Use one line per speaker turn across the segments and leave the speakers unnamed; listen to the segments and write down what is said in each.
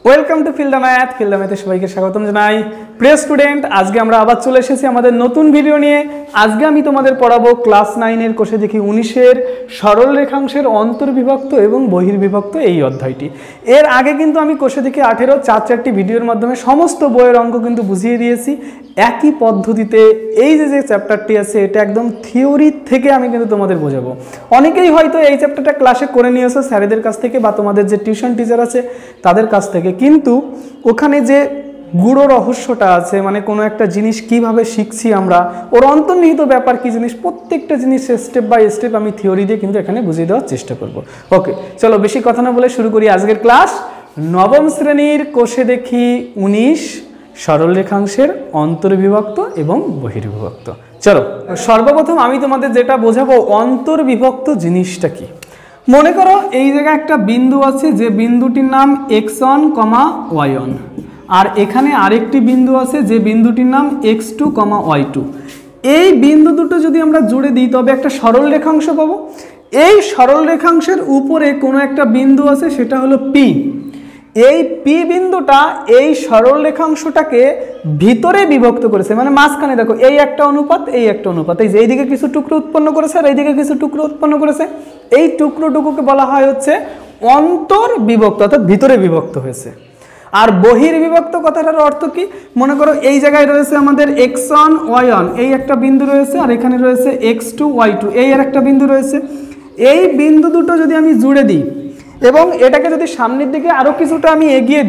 Welcome to feel the ম্যাথে সবাইকে স্বাগতম জানাই। প্রিয় স্টুডেন্ট, আজকে আমরা আবার চলে এসেছি আমাদের নতুন ভিডিও নিয়ে। আজকে আমি তোমাদের পড়াবো ক্লাস 9-এর কোষে দেখি 19-এর সরল রেখাংশের অন্তর্বিভক্ত এবং বহির্বিভক্ত এই অধ্যায়টি। এর আগে কিন্তু আমি কোষে দেখি 18 চারটি ভিডিওর মাধ্যমে সমস্ত বইয়ের অঙ্ক কিন্তু বুঝিয়ে দিয়েছি একই পদ্ধতিতে। এই যে চ্যাপ্টারটি আছে এটা একদম থিওরি থেকে আমি কিন্তু তোমাদের বোঝাবো। অনেকেই হয়তো এই চ্যাপ্টারটা ক্লাসে করে নিয়েছো স্যারেদের কাছ থেকে বা তোমাদের যে টিউশন টিচার আছে তাদের কাছ থেকে, কিন্তু ওখানে যে গুড়ো রহস্যটা আছে, মানে কোনো একটা জিনিস কিভাবে শিখছি আমরা, ওর অন্তর্নিহিত ব্যাপার কি জিনিস, প্রত্যেকটা জিনিস স্টেপ বাই স্টেপ আমি থিওরি দিয়ে কিন্তু এখানে বুঝিয়ে দেওয়ার চেষ্টা করব। ওকে, চলো বেশি কথা না বলে শুরু করি আজকের ক্লাস। নবম শ্রেণীর কোষে দেখি 19 সরল রেখাংশের অন্তর্বিভক্ত এবং বহির্বিভক্ত। চলো সর্বপ্রথম আমি তোমাদের যেটা বোঝাবো অন্তর্বিভক্ত জিনিসটা কি। মনে করো এই জায়গায় একটা বিন্দু আছে, যে বিন্দুটির নাম x1, y1, আর এখানে আরেকটি বিন্দু আছে যে বিন্দুটির নাম x2, y2। এই বিন্দু দুটো যদি আমরা জুড়ে দিই তবে একটা সরল রেখাংশ পাবো। এই সরল রেখাংশের উপরে কোনো একটা বিন্দু আছে, সেটা হলো P। এই P বিন্দুটা এই সরল রেখাংশটাকে ভিতরে বিভক্ত করেছে, মানে মাঝখানে দেখো এই একটা অনুপাত, এই একটা অনুপাত, এই যে এইদিকে কিছু টুকরো উৎপন্ন করেছে আর এইদিকে কিছু টুকরো উৎপন্ন করেছে। এই টুকরোটুকুকে বলা হয় হচ্ছে অন্তর্বিভক্ত, অর্থাৎ ভিতরে বিভক্ত হয়েছে। আর বহির্বিভক্ত কথাটার অর্থ কি? মনে করো এই জায়গায় রয়েছে আমাদের x1, y1, এই একটা বিন্দু রয়েছে, আর এখানে রয়েছে x2, y2, এই আর একটা বিন্দু রয়েছে। এই বিন্দু দুটো যদি আমি জুড়ে দিই এবং এটাকে যদি সামনের দিকে আরও কিছুটা আমি এগিয়ে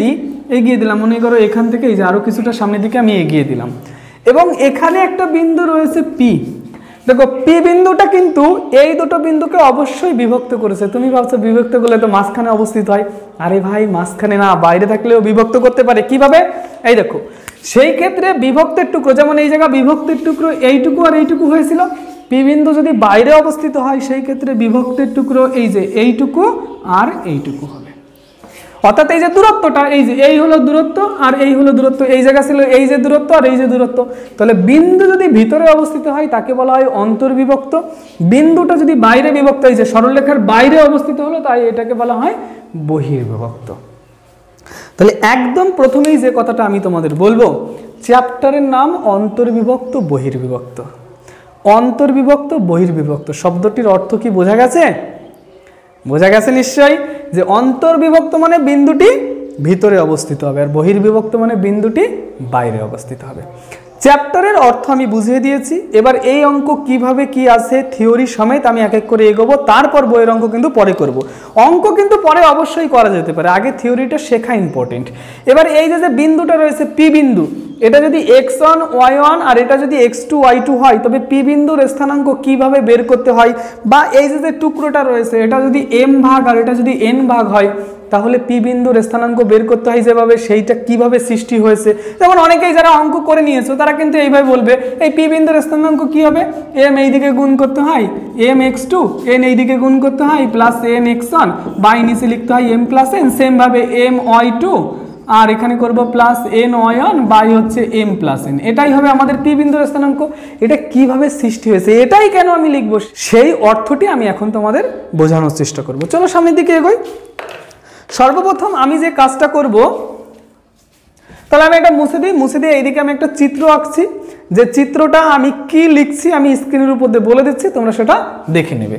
দিলাম, মনে করো এখান থেকে এই যে আরও কিছুটা সামনের দিকে আমি এগিয়ে দিলাম, এবং এখানে একটা বিন্দু রয়েছে P। দেখো P বিন্দুটা কিন্তু এই দুটো বিন্দুকে অবশ্যই বিভক্ত করেছে। তুমি ভাবছো বিভক্ত করলে তো মাঝখানে অবস্থিত হয়। আরে ভাই, মাঝখানে না, বাইরে থাকলেও বিভক্ত করতে পারে। কিভাবে? এই দেখো, সেই ক্ষেত্রে বিভক্তের টুকরো, যেমন এই জায়গা বিভক্তের টুকরো এইটুকু আর এইটুকু হয়েছিল, P বিন্দু যদি বাইরে অবস্থিত হয় সেই ক্ষেত্রে বিভক্তের টুকরো এই যে এইটুকু আর এইটুকু হবে। অর্থাৎ এই যে দূরত্বটা, এই যে এই হলো দূরত্ব আর এই হলো দূরত্ব, এই জায়গা ছিল এই যে দূরত্ব আর এই যে দূরত্ব। তাহলে বিন্দু যদি ভিতরে অবস্থিত হয় তাকে বলা হয় অন্তর্বিভক্ত। বিন্দুটা যদি বাইরে বিভক্ত, এই যে সরলরেখার বাইরে অবস্থিত হলো, তাই এটাকে বলা হয় বহির্বিভক্ত। তাহলে একদম প্রথমেই যে কথাটা আমি তোমাদের বলবো, চ্যাপ্টারের নাম অন্তর্বিভক্ত বহির্বিভক্ত। অন্তর্বিভক্ত বহির্বিভক্ত শব্দটির অর্থ কি বোঝা গেছে? বোঝা গেছে নিশ্চয়ই, যে অন্তর্বিভক্ত মানে বিন্দুটি ভিতরে অবস্থিত হবে, আর বহির্বিভক্ত মানে বিন্দুটি বাইরে অবস্থিত হবে। চ্যাপ্টারের অর্থ আমি বুঝিয়ে দিয়েছি। এবার এই অঙ্ক কিভাবে কি আছে থিওরি সমেত আমি এক এক করে এগোবো, তারপর বইয়ের অঙ্ক কিন্তু পরে করব। অঙ্ক কিন্তু পরে অবশ্যই করা যেতে পারে, আগে থিওরিটা শেখা ইম্পর্টেন্ট। এবার এই যে বিন্দুটা রয়েছে P বিন্দু, এটা যদি x1, y1 আর এটা যদি x2, y2 হয়, তবে P বিন্দুর স্থানাঙ্ক কিভাবে বের করতে হয়, বা এই যে টুকরোটা রয়েছে এটা যদি m ভাগ আর এটা যদি n ভাগ হয়, তাহলে P বিন্দুর স্থানাঙ্ক বের করতে হয় যেভাবে, সেইটা কিভাবে সৃষ্টি হয়েছে। যেমন অনেকেই যারা অঙ্ক করে নিয়েছো তারা কিন্তু এইভাবে বলবে, এই P বিন্দুর স্থানাঙ্ক কি হবে, m এইদিকে গুণ করতে হয় m x2, n এইদিকে গুণ করতে হয় প্লাস n x1, বা নিচে লিখতে হয় m প্লাস n, সেম ভাবে m y2 আর এখানে করব প্লাস n y1 বাই হচ্ছে m প্লাস n। এটাই হবে আমাদের P বিন্দুর স্থানাঙ্ক। এটা কিভাবে সৃষ্টি হয়েছে, এটাই কেন আমি লিখবো, সেই অর্থটি আমি এখন তোমাদের বোঝানোর চেষ্টা করব। চলো সামনের দিকে এগোই। সর্বপ্রথম আমি যে কাজটা করব, তাহলে আমি একটা মুছে দিয়ে এইদিকে আমি একটা চিত্র আঁকছি। যে চিত্রটা আমি কি লিখছি আমি স্ক্রিনের উপর দিয়ে বলে দিচ্ছি, তোমরা সেটা দেখে নেবে।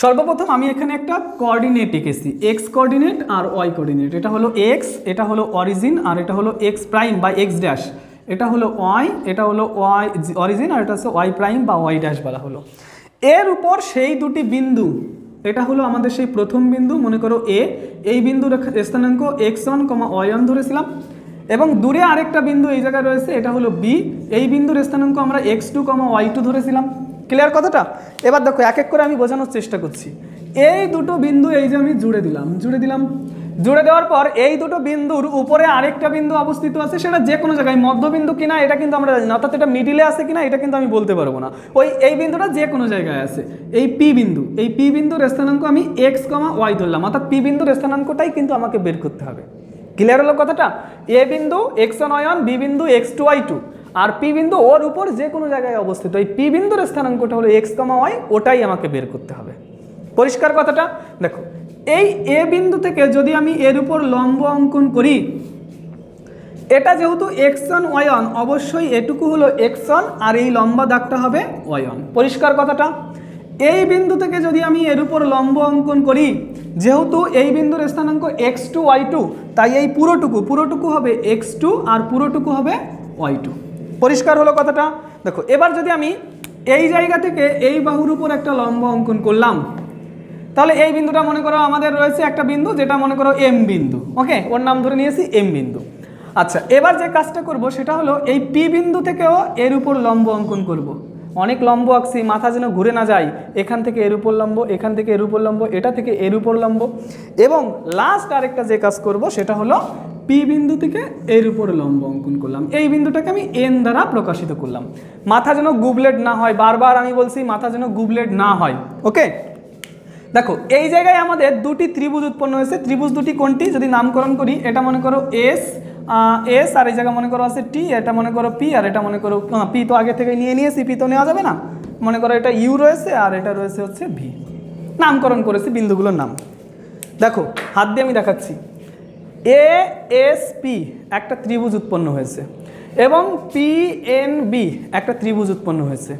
সর্বপ্রথম আমি এখানে একটা কোঅর্ডিনেট এঁকেছি, এক্স কোঅর্ডিনেট আর ওয়াই কোঅর্ডিনেট। এটা হলো এক্স, এটা হলো অরিজিন, আর এটা হলো এক্স প্রাইম বা এক্স ড্যাশ। এটা হলো ওয়াই, এটা হলো ওয়াই অরিজিন, আর এটা হচ্ছে ওয়াই প্রাইম বা ওয়াই ড্যাশ বলা হলো। এর উপর সেই দুটি বিন্দু, এটা হলো আমাদের সেই প্রথম বিন্দু, মনে করো এ, এই বিন্দুর স্থানাঙ্ক x1, y1 ধরেছিলাম, এবং দূরে আরেকটা বিন্দু এই জায়গায় রয়েছে, এটা হলো বি, এই বিন্দুর স্থানাঙ্ক আমরা x2, y2 ধরেছিলাম। ক্লিয়ার কথাটা? এবার দেখো এক এক করে আমি বোঝানোর চেষ্টা করছি। এই দুটো বিন্দু এই যে আমি জুড়ে দিলাম, জুড়ে দেওয়ার পর এই দুটো বিন্দুর উপরে আরেকটা বিন্দু অবস্থিত আছে, সেটা যে কোনো জায়গায় মধ্যবিন্দু কিনা এটা কিন্তু আমরা জানি না, অর্থাৎ এটা মিডিলে আছে কিনা এটা কিন্তু আমি বলতে পারবো না। এই বিন্দুটা যে কোনো জায়গায় আছে, এই P বিন্দুর স্থানাঙ্ক আমি x, y ধরলাম, অর্থাৎ P বিন্দুর স্থানাঙ্কটাই কিন্তু আমাকে বের করতে হবে। ক্লিয়ার হলো কথাটা? এ বিন্দু x1, y1, বি বিন্দু x2, y2, আর P বিন্দু ওর উপর যে কোনো জায়গায় অবস্থিত। এই P বিন্দুর স্থানাঙ্কটা হলো x, y, ওটাই আমাকে বের করতে হবে। পরিষ্কার কথাটা? দেখো এই এ বিন্দু থেকে যদি আমি এর উপর লম্ব অঙ্কন করি, এটা যেহেতু x1 y1, অবশ্যই এটুকু হলো x1 আর এই লম্বা দাগটা হবে y1। পরিষ্কার কথাটা? এই বিন্দু থেকে যদি আমি এর উপর লম্ব অঙ্কন করি, যেহেতু এই বিন্দুর স্থানাঙ্ক x2 y2, তাই এই পুরোটুকু হবে x2 আর পুরোটুকু হবে y2। পরিষ্কার হলো কথাটা? দেখো এবার যদি আমি এই জায়গা থেকে এই বাহুর উপর একটা লম্ব অঙ্কন করলাম, তাহলে এই বিন্দুটা মনে করো আমাদের রয়েছে একটা বিন্দু, যেটা মনে করো এম বিন্দু। ওকে, ওর নাম ধরে নিয়েছি এম বিন্দু। আচ্ছা, এবার যে কাজটা করব সেটা হলো এই পি বিন্দু থেকেও এর উপর লম্ব অঙ্কন করব। অনেক লম্ব আঁকছি, মাথা যেন ঘুরে না যায়। এখান থেকে এর উপর লম্ব, এখান থেকে এর উপর লম্ব, এটা থেকে এর উপর লম্ব, এবং লাস্ট আরেকটা যে কাজ করব সেটা হলো পি বিন্দু থেকে এর উপর লম্ব অঙ্কন করলাম। এই বিন্দুটাকে আমি এন দ্বারা প্রকাশিত করলাম। মাথা যেন গুবলেট না হয়, বারবার আমি বলছি মাথা যেন গুবলেট না হয়। ওকে, দেখো এই জায়গায় আমাদের দুটি ত্রিভুজ উৎপন্ন হয়েছে। ত্রিভুজ দুটি কোনটি যদি নামকরণ করি, এটা মনে করো এস এস, আর এই জায়গা মনে করো আছে টি, এটা মনে করো পি, আর এটা মনে করো পি তো আগে থেকে নিয়ে নিয়েছি, পি তো নেওয়া যাবে না। মনে করো এটা ইউ রয়েছে আর এটা রয়েছে হচ্ছে ভি। নামকরণ করেছি বিন্দুগুলোর নাম। দেখো হাত দিয়ে আমি দেখাচ্ছি, এ এস পি একটা ত্রিভুজ উৎপন্ন হয়েছে এবং পি এন বি একটা ত্রিভুজ উৎপন্ন হয়েছে।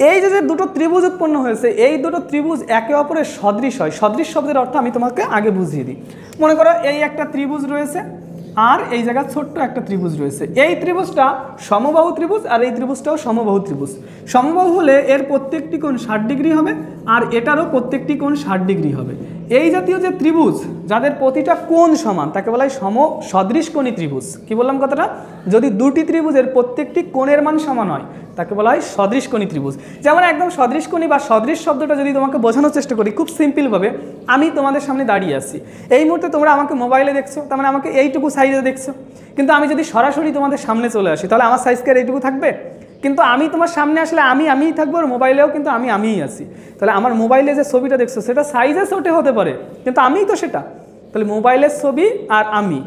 এই যে দুটো ত্রিভুজ উৎপন্ন হয়েছে, এই দুটো ত্রিভুজ একে অপরের সদৃশ হয়। সদৃশ শব্দের অর্থ আমি তোমাকে আগে বুঝিয়ে দিই। মনে করো এই একটা ত্রিভুজ রয়েছে আর এই জায়গায় ছোট্ট একটা ত্রিভুজ রয়েছে। এই ত্রিভুজটা সমবাহু ত্রিভুজ আর এই ত্রিভুজটাও সমবাহু ত্রিভুজ। সমবাহু হলে এর প্রত্যেকটি কোণ 60 ডিগ্রি হবে আর এটারও প্রত্যেকটি কোণ 60 ডিগ্রি হবে। এই জাতীয় যে ত্রিভুজ যাদের প্রতিটা কোণ সমান তাকে বলা হয় সদৃশকোণী ত্রিভুজ। কি বললাম কথাটা? যদি দুটি ত্রিভুজের প্রত্যেকটি কোণের মান সমান হয় তাকে বলা হয় সদৃশকোণী ত্রিভুজ। যেমন একদম সদৃশকোণী বা সদৃশ শব্দটা যদি তোমাকে বোঝানোর চেষ্টা করি খুব সিম্পলভাবে, আমি তোমাদের সামনে দাঁড়িয়ে আছি, এই মুহূর্তে তোমরা আমাকে মোবাইলে দেখছো, তার মানে আমাকে এইটুকু সাইজে দেখছো। কিন্তু আমি যদি সরাসরি তোমাদের সামনে চলে আসি তাহলে আমার সাইজকে আর এইটুকু থাকবে? কিন্তু আমি তোমার সামনে আসলে আমিই থাকবো, আর মোবাইলেও কিন্তু আমিই আছি। তাহলে আমার মোবাইলে যে ছবিটা দেখছো সেটা সাইজে ছোট হতে পারে, কিন্তু আমিই তো সেটা। তাহলে মোবাইলের ছবি আর আমি,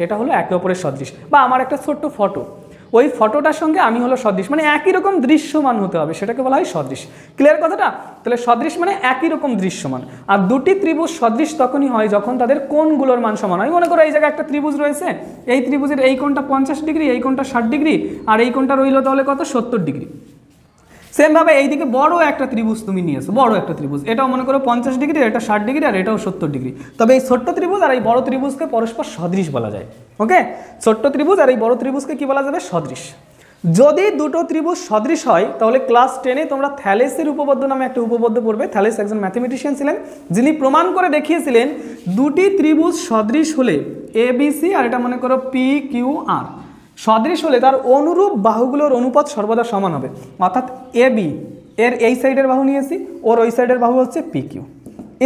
এটা হলো একে অপরের সদৃশ। বা আমার একটা ছোট্ট ফটো, ওই ফটোটার সঙ্গে আমি হলো সদৃশ, মানে একই রকম দৃশ্যমান হতে হবে, সেটাকে বলা হয় সদৃশ। ক্লিয়ার কথাটা? তাহলে সদৃশ মানে একই রকম দৃশ্যমান। আর দুটি ত্রিভুজ সদৃশ তখনই হয় যখন তাদের কোণগুলোর মান সমান হয়। মনে করো এই জায়গায় একটা ত্রিভুজ রয়েছে, এই ত্রিভুজের এই কোণটা 50 ডিগ্রি, এই কোণটা 60 ডিগ্রি, আর এই কোণটা রইল তাহলে কত? 70 ডিগ্রি। সেমভাবে এইদিকে বড় একটা ত্রিভুজ তুমি নিয়েছো, বড় একটা ত্রিভুজ, এটাও মনে করো 50 ডিগ্রি, এটা 60 ডিগ্রি, আর এটাও 70 ডিগ্রি। তবে এই ছোট্ট ত্রিভুজ আর এই বড় ত্রিভুজকে পরস্পর সদৃশ বলা যায়। ওকে, ছোট্ট ত্রিভুজ আর এই বড় ত্রিভুজকে কি বলা যাবে? সদৃশ। যদি দুটো ত্রিভুজ সদৃশ হয় তাহলে ক্লাস 10-এ তোমরা থ্যালেসের উপপাদ্য নামে একটা উপপাদ্য পড়বে। থ্যালেস একজন ম্যাথমেটিশিয়ান ছিলেন, যিনি প্রমাণ করে দেখিয়েছিলেন দুটি ত্রিভুজ সদৃশ হলে এ বি সি, আর এটা মনে করো পি কিউ আর, সদৃশ হলে তার অনুরূপ বাহুগুলোর অনুপাত সর্বদা সমান হবে। অর্থাৎ এ বি এর এই সাইডের বাহু নিয়েছি, ওর ওই সাইডের বাহু হচ্ছে পি কিউ,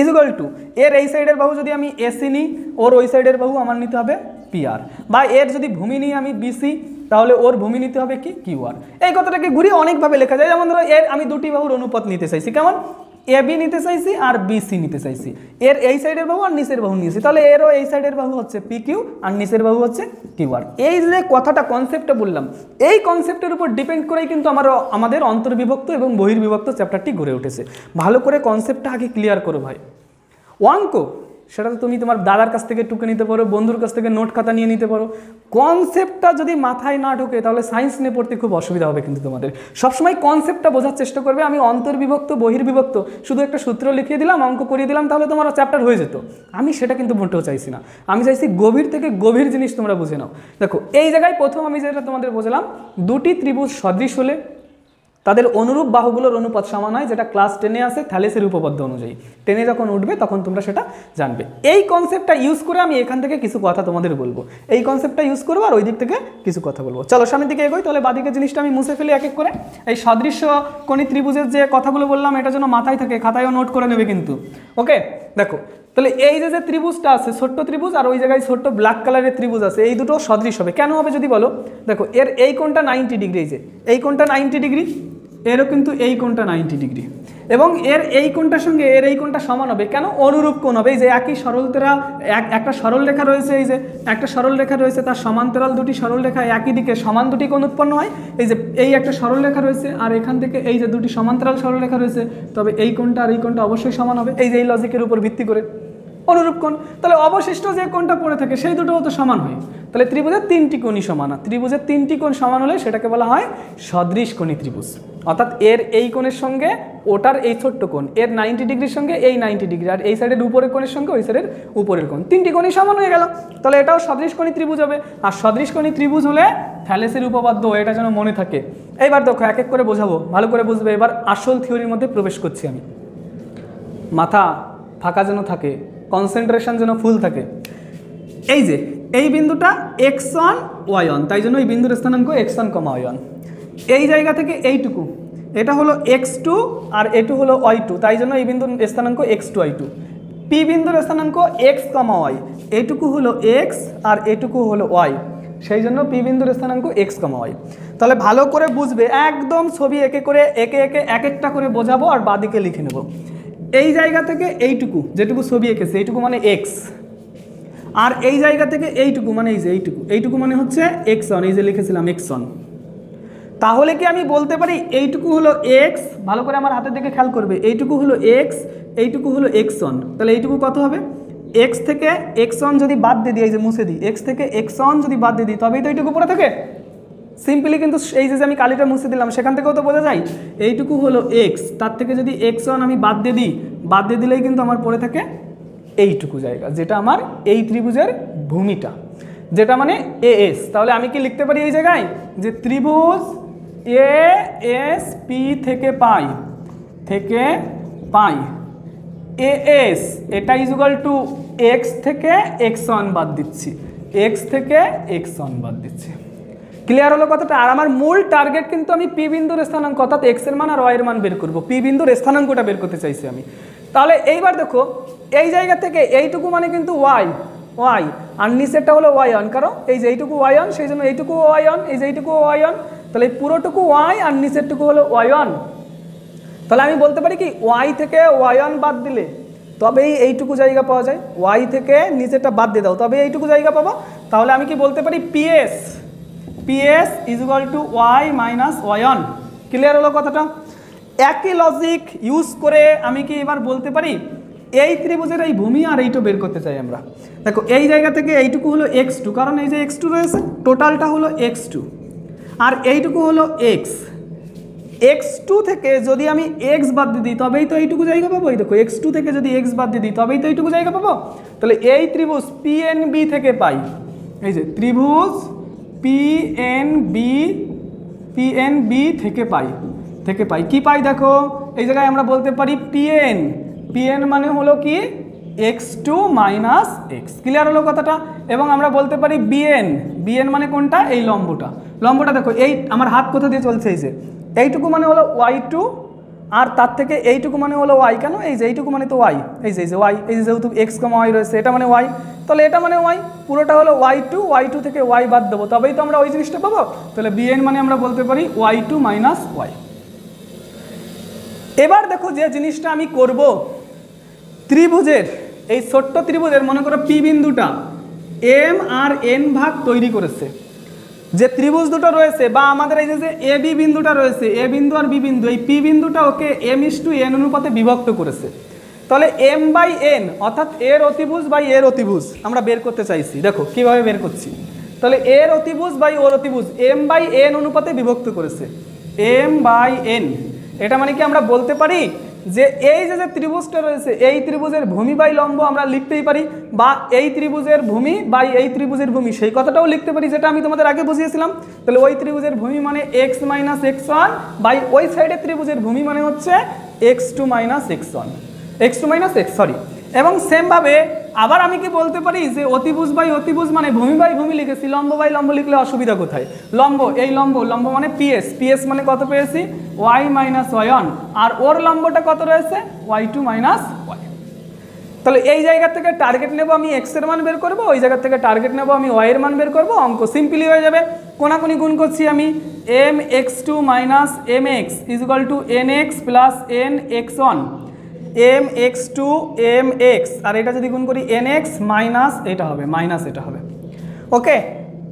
ইকুয়াল টু এর এই সাইডের বাহু যদি আমি এসি নিই, ওর ওই সাইডের বাহু আমার নিতে হবে পি আর, বা এর যদি ভূমি নিই আমি বিসি, তাহলে ওর ভূমি নিতে হবে কি? Q R. এই কথাটাকে ঘুরিয়ে অনেকভাবে লেখা যায়। যেমন ধরো এর আমি দুটি বাহুর অনুপাত নিতে চাইছি, কেমন? এ বি নিতে চাইছি আর বিসি নিতে চাইছি। এর এই সাইডের বাহু আর নিচের বাহু নিয়েছি, তাহলে এরও এই সাইডের বাহু হচ্ছে পি কিউ আর নিচের বাহু হচ্ছে কিউ আর। এই যে কথাটা কনসেপ্টটা বললাম, এই কনসেপ্টের উপর ডিপেন্ড করেই কিন্তু আমাদের অন্তর্বিভক্ত এবং বহির্বিভক্ত চ্যাপ্টারটি গড়ে উঠেছে। ভালো করে কনসেপ্টটা আগে ক্লিয়ার করো ভাই। অঙ্ক সেটা তো তুমি তোমার দাদার কাছ থেকে টুকে নিতে পারো, বন্ধুর কাছ থেকে নোট খাতা নিয়ে নিতে পারো। কনসেপ্টটা যদি মাথায় না ঢোকে তাহলে সায়েন্স নিয়ে পড়তে খুব অসুবিধা হবে। কিন্তু তোমাদের সবসময় কনসেপ্টটা বোঝার চেষ্টা করবে। আমি অন্তর্বিভক্ত বহির্বিভক্ত শুধু একটা সূত্র লিখিয়ে দিলাম, অঙ্ক করিয়ে দিলাম, তাহলে তোমার চ্যাপ্টার হয়ে যেত। আমি সেটা কিন্তু মোটেও চাইছি না। আমি চাইছি গভীর থেকে গভীর জিনিস তোমরা বুঝে নাও। দেখো এই জায়গায় প্রথম আমি যেটা তোমাদের বোঝালাম, দুটি ত্রিভুজ সদৃশ হলে তাদের অনুরূপ বাহুগুলোর অনুপাত সমান হয়, যেটা ক্লাস 10-এ আছে থ্যালেসের উপপাদ্য অনুযায়ী। 10-এ যখন উঠবে তখন তোমরা সেটা জানবে। এই কনসেপ্টটা ইউজ করে আমি এখান থেকে কিছু কথা তোমাদের বলবো, এই কনসেপ্টটা ইউজ করবো আর ওই দিক থেকে কিছু কথা বলবো। চলো সামনের দিকে এগোই। তাহলে বাদিকের জিনিসটা আমি মুছে ফেলি এক এক করে। এই সদৃশ্য কোণী ত্রিভুজের যে কথাগুলো বললাম এটা যেন মাথায় থাকে, খাতায়ও নোট করে নেবে কিন্তু। ওকে, দেখো তাহলে এই যে ত্রিভুজটা আছে ছোট্ট ত্রিভুজ, আর ওই জায়গায় ছোট্ট ব্ল্যাক কালারের ত্রিভুজ আছে, এই দুটো সদৃশ হবে। কেন হবে যদি বলো? দেখো এর এই কোণটা 90 ডিগ্রি, এই যে এই কোণটা 90 ডিগ্রি, এরও কিন্তু এই কোণটা 90 ডিগ্রি, এবং এর এই কোণটার সঙ্গে এর এই কোণটা সমান হবে। কেন? অনুরূপ কোণ হবে। এই যে একই সরলরেখা, একটা সরল রেখা রয়েছে, এই যে একটা সরল রেখা রয়েছে, তার সমান্তরাল দুটি সরল রেখা একই দিকে সমান দুটি কোণ উৎপন্ন হয়। এই যে এই একটা সরল রেখা রয়েছে আর এখান থেকে এই যে দুটি সমান্তরাল সরল রেখা রয়েছে, তবে এই কোণটা আর এই কোণটা অবশ্যই সমান হবে। এই যে এই লজিকের উপর ভিত্তি করে। অনুরূপ কোণ। তাহলে অবশিষ্ট যে কোণটা পড়ে থাকে সেই দুটোও তো সমান হয়, তাহলে ত্রিভুজের 3টি কোণই সমান। ত্রিভুজের 3টি কোণ সমান হলে সেটাকে বলা হয় সদৃশকোণী ত্রিভুজ। অর্থাৎ এর এই কোণের সঙ্গে ওটার এই ছোট্ট কোণ, এর 90 ডিগ্রির সঙ্গে এই 90 ডিগ্রি, আর এই সাইডের উপরের কোণের সঙ্গে ওই সাইডের উপরের কোণ, 3টি কোণই সমান হয়ে গেল। তাহলে এটাও সদৃশকোণী ত্রিভুজ হবে। আর সদৃশকোণী ত্রিভুজ হলে থ্যালেসের উপপাদ্য, এটা যেন মনে থাকে। এইবার দেখো এক এক করে বোঝাবো, ভালো করে বুঝবে। এবার আসল থিওরির মধ্যে প্রবেশ করছি আমি। মাথা ফাঁকা যেন থাকে, কনসেন্ট্রেশন যেন ফুল থাকে। এই যে এই বিন্দুটা x1 y1, তাই জন্য এই বিন্দুর স্থানাঙ্ক x1, y1। এই জায়গা থেকে এইটুকু, এটা হলো x2 আর এটু হলো y2, তাই জন্য এই বিন্দুর স্থানাঙ্ক x2 y2। পি বিন্দুর স্থানাঙ্ক x, y, এইটুকু হলো x আর এটুকু হলো y, সেই জন্য পি বিন্দুর স্থানাঙ্ক x, y। তাহলে ভালো করে বুঝবে, একদম ছবি একে করে একে একে এক একটা করে বোঝাবো আর বাদিকে লিখে নেব। এই জায়গা থেকে এইটুকু, যেটুকু ছবি এঁকেছে এইটুকু মানে x, আর এই জায়গা থেকে এইটুকু মানে এই যে এইটুকু মানে হচ্ছে x1, এই যে লিখেছিলাম x1। তাহলে কি আমি বলতে পারি এইটুকু হলো x, ভালো করে আমার হাতের দিকে খেয়াল করবে, এইটুকু হলো x, এইটুকু হলো x1, তাহলে এইটুকু কত হবে? x থেকে x1 যদি বাদ দিয়ে দিই, এই যে মুছে দিই, x থেকে x1 যদি বাদ দিয়ে দিই তবেই তো এইটুকু পড়ে থাকে। সিম্পলি কিন্তু এই যে আমি কালিটা মুছে দিলাম সেখান থেকেও তো বোঝা যায় এইটুকু হলো x, তার থেকে যদি x1 আমি বাদ দিয়ে দিই, বাদ দিয়ে দিলেই কিন্তু আমার পড়ে থাকে এইটুকু জায়গা, যেটা আমার এই ত্রিভুজের ভূমিটা, যেটা মানে AS। তাহলে আমি কি লিখতে পারি এই জায়গায় যে ত্রিভুজ ASP থেকে পাই AS, এটা ইকুয়াল টু x থেকে x1 বাদ দিচ্ছি, x থেকে x1 বাদ দিচ্ছি। ক্লিয়ার হলো কথাটা? আর আমার মূল টার্গেট কিন্তু আমি পি বিন্দুর স্থানাঙ্ক, অর্থাৎ x এর মান আর y এর মান বের করব। পি বিন্দুর স্থানাঙ্কটা বের করতে চাইছি আমি। তাহলে এইবার দেখো এই জায়গা থেকে এইটুকু মানে কিন্তু y, আর নিচেরটা হলো y1, কারণ এই যে এইটুকু y1, সেই জন্য এইটুকু y1, এই যে এইটুকু y1, তাহলে এই পুরোটুকু y আর নিচেরটুকু হলো y1। তাহলে আমি বলতে পারি কি y থেকে y1 বাদ দিলে তবেই এইটুকু জায়গা পাওয়া যায়, y থেকে নিচেরটা বাদ দিয়ে দাও তবে এইটুকু জায়গা পাবো। তাহলে আমি কি বলতে পারি PS is equal to y minus y1। Clear হলো কথাটা? একই লজিক ইউজ করে আমি কি এবার বলতে পারি এই ত্রিভুজের এই ভূমি আর এইটা বের করতে চাই আমরা। দেখো এই জায়গা থেকে এইটুকু হলো x2, কারণ এই যে x2 রয়েছে, টোটালটা হলো x2, আর এইটুকু হলো x2 থেকে যদি আমি x বাদ দিয়ে দিই তবেই তো এইটুকু জায়গা পাবো। এই দেখো x2 থেকে যদি x বাদ দিয়ে দিই তবেই তো এইটুকু জায়গা পাবো। তাহলে এই ত্রিভুজ PNB থেকে পাই, এই যে ত্রিভুজ PNB থেকে পাই কি পাই? দেখো এই জায়গায় আমরা বলতে পারি PN মানে হলো কি x2 মাইনাস x। ক্লিয়ার হলো কথাটা? এবং আমরা বলতে পারি BN মানে কোনটা? এই লম্বটা দেখো, এই আমার হাত কোথা দিয়ে চলছে, এই যে এইটুকু মানে হলো y2, আর তার থেকে এইটুকু মানে হলো y। কেন? এই যে এইটুকু মানে তো y, এই যে y, এই যে যেহেতু x, y রয়েছে, এটা মানে y, তাহলে এটা মানে y, পুরোটা হলো y2 থেকে y বাদ দেবো তবেই তো আমরা ওই জিনিসটা পাবো। তাহলে BN মানে আমরা বলতে পারি y2 মাইনাস y। এবার দেখো যে জিনিসটা আমি করব, ত্রিভুজের এই ছোট্ট ত্রিভুজের মনে করো পি বিন্দুটা m আর n ভাগ তৈরি করেছে, যে ত্রিভুজ দুটো রয়েছে বা আমাদের এই যে AB বিন্দুটা রয়েছে, A বিন্দু আর B বিন্দু, এই P বিন্দুটা ওকে m:n অনুপাতে বিভক্ত করেছে। তাহলে m/n অর্থাৎ এর অতিভুজ বাই এর অতিভুজ আমরা বের করতে চাইছি। দেখো কিভাবে বের করছি, তাহলে এর অতিভুজ বাই ওর অতিভুজ m/n অনুপাতে বিভক্ত করেছে, m/n। এটা মানে কি আমরা বলতে পারি যে এই যে ত্রিভুজটা রয়েছে এই ত্রিভুজের ভূমি বাই লম্ব আমরা লিখতেই পারি, বা এই ত্রিভুজের ভূমি বাই এই ত্রিভুজের ভূমি সেই কথাটাও লিখতে পারি, যেটা আমি তোমাদের আগে বুঝিয়েছিলাম। তাহলে ওই ত্রিভুজের ভূমি মানে x মাইনাস x1 বাই ওই সাইডের ত্রিভুজের ভূমি মানে হচ্ছে x2 মাইনাস x, সরি। এবং সেমভাবে আবার আমি কি বলতে পারি যে অতিভুজ বাই অতিভুজ মানে ভূমি বাই ভূমি লিখেছি, লম্ব বাই লম্ব লিখলে অসুবিধা কোথায়? এই লম্ব মানে PS মানে কত পেয়েছি? y মাইনাস y1, আর ওর লম্বটা কত রয়েছে? y2 minus y। তাহলে এই জায়গা থেকে টার্গেট নেব আমি x এর মান বের করব, ওই জায়গা থেকে টার্গেট নেব আমি y এর মান বের করব, অঙ্ক সিম্পলি হয়ে যাবে। কোনাকুনি গুণ করছি আমি, mx2 minus mx is equal to nx plus nx1, mx2 mx, আর এটা যদি গুণ করি nx মাইনাস এটা হবে, ওকে।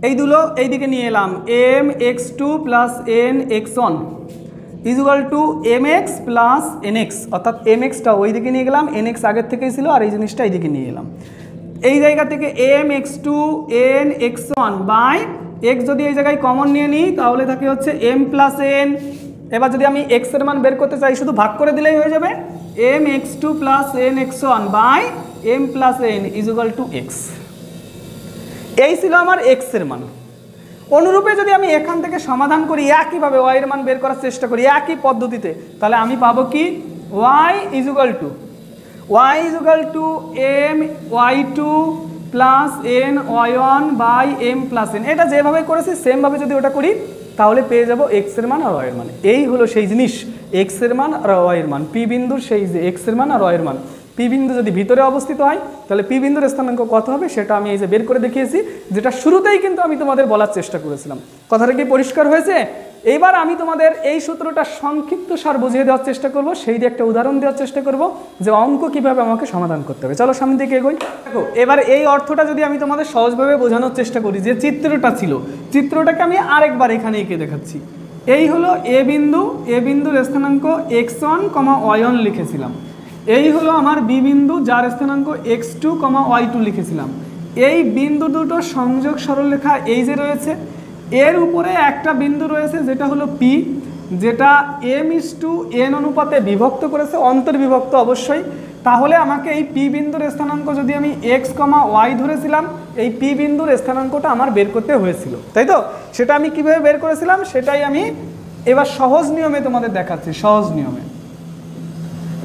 এই দুটো এই দিকে নিয়ে এলাম, mx2 plus nx1 equal to M X plus N X, অর্থাৎ এম এক্সটা ওই দিকে নিয়ে গেলাম, এন এক্স আগের থেকেই ছিল আর এই জিনিসটা এই দিকে নিয়ে গেলাম। এই জায়গা থেকে M X two N X one by X যদি এই জায়গায় কমন নিয়ে নিই তাহলে থাকে হচ্ছে এম প্লাস এন। এবার যদি আমি এক্স এর মান বের করতে চাই শুধু ভাগ করে দিলেই হয়ে যাবে, M X two plus N X one by M plus N equal to X. এই ছিল আমার এক্স এর মান। অনুরূপে যদি আমি এখান থেকে সমাধান করি একইভাবে ওয়াই এর মান বের করার চেষ্টা করি একই পদ্ধতিতে, তাহলে আমি পাবো কি Y equal to M Y two plus N Y one by M plus N. এটা যেভাবে করেছি সেমভাবে যদি ওটা করি তাহলে পেয়ে যাব এক্স এর মান আর ওয়াই এর মান। এই হলো সেই জিনিস, এক্স এর মান আর ওয়াই এর মান, পি বিন্দুর সেই যে এক্স এর মান আর ওয়াই এর মান। পি বিন্দু যদি ভিতরে অবস্থিত হয় তাহলে পি বিন্দুর স্থানাঙ্ক কত হবে সেটা আমি এই যে বের করে দেখিয়েছি, যেটা শুরুতেই কিন্তু আমি তোমাদের বলার চেষ্টা করেছিলাম। কথাটা কি পরিষ্কার হয়েছে? এইবার আমি তোমাদের এই সূত্রটা সংক্ষিপ্ত সার বুঝিয়ে দেওয়ার চেষ্টা করব, সেই দিয়ে একটা উদাহরণ দেওয়ার চেষ্টা করব যে অঙ্ক কিভাবে আমাকে সমাধান করতে হবে। চলো সামনের দিকে এগোই। দেখো এবার এই অর্থটা যদি আমি তোমাদের সহজভাবে বোঝানোর চেষ্টা করি, যে চিত্রটা ছিল চিত্রটাকে আমি আরেকবার এখানে এঁকে দেখাচ্ছি। এই হলো এ বিন্দুর স্থানাঙ্ক X one comma Y one লিখেছিলাম। এই হলো আমার বি বিন্দু যার স্থানাঙ্ক X two comma Y two লিখেছিলাম। এই বিন্দু দুটো সংযোগ সরলরেখা এই যে রয়েছে, এর উপরে একটা বিন্দু রয়েছে যেটা হলো পি, যেটা এম ইস টু এন অনুপাতে বিভক্ত করেছে, অন্তর্বিভক্ত অবশ্যই। তাহলে আমাকে এই পি বিন্দুর স্থানাঙ্ক যদি আমি এক্স কমা ওয়াই ধরেছিলাম, এই পি বিন্দুর স্থানাঙ্কটা আমার বের করতে হয়েছিল, তাই তো? সেটা আমি কিভাবে বের করেছিলাম সেটাই আমি এবার সহজ নিয়মে তোমাদের দেখাচ্ছি। সহজ নিয়মে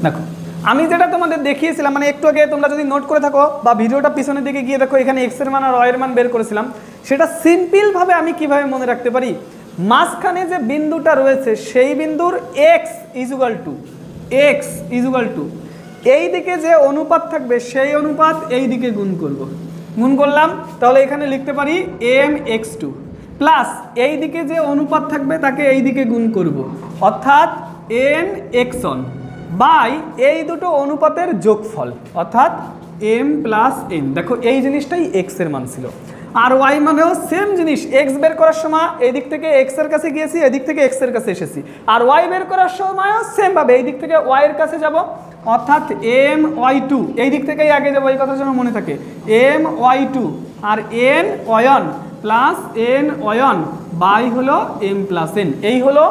দেখো আমি যেটা তোমাদের দেখিয়েছিলাম, মানে একটু আগে তোমরা যদি নোট করে থাকো বা ভিডিওটা পিছনের দিকে গিয়ে দেখো, এখানে এক্স এর মান আর ওয়াই এর মান বের করেছিলাম। সেটা সিম্পলভাবে আমি কিভাবে মনে রাখতে পারি, মাঝখানে যে বিন্দুটা রয়েছে সেই বিন্দুর এক্স ইজুগাল টু এই দিকে যে অনুপাত থাকবে সেই অনুপাত এই দিকে গুণ করলাম, তাহলে এখানে লিখতে পারি এম এক্স টু প্লাস এই দিকে যে অনুপাত থাকবে তাকে এই দিকে গুণ করব, অর্থাৎ এন এক্স ওয়ান বাই এই দুটো অনুপাতের যোগফল অর্থাৎ এম প্লাস এন। দেখো এই জিনিসটাই এক্স এর মান ছিল। আর ওয়াই মানেও সেম জিনিস, এক্স বের করার সময় এদিক থেকে এক্স এর কাছে গিয়েছি, এদিক থেকে এক্স এর কাছে এসেছি। আর ওয়াই বের করার সময়ও সেমভাবে এই দিক থেকে ওয়াই এর কাছে যাব, অর্থাৎ এম ওয়াই টু এই দিক থেকেই আগে যাবো, এই কথা যেন মনে থাকে। এম ওয়াই টু আর N one plus N one by হলো এম প্লাস এন। এই হলো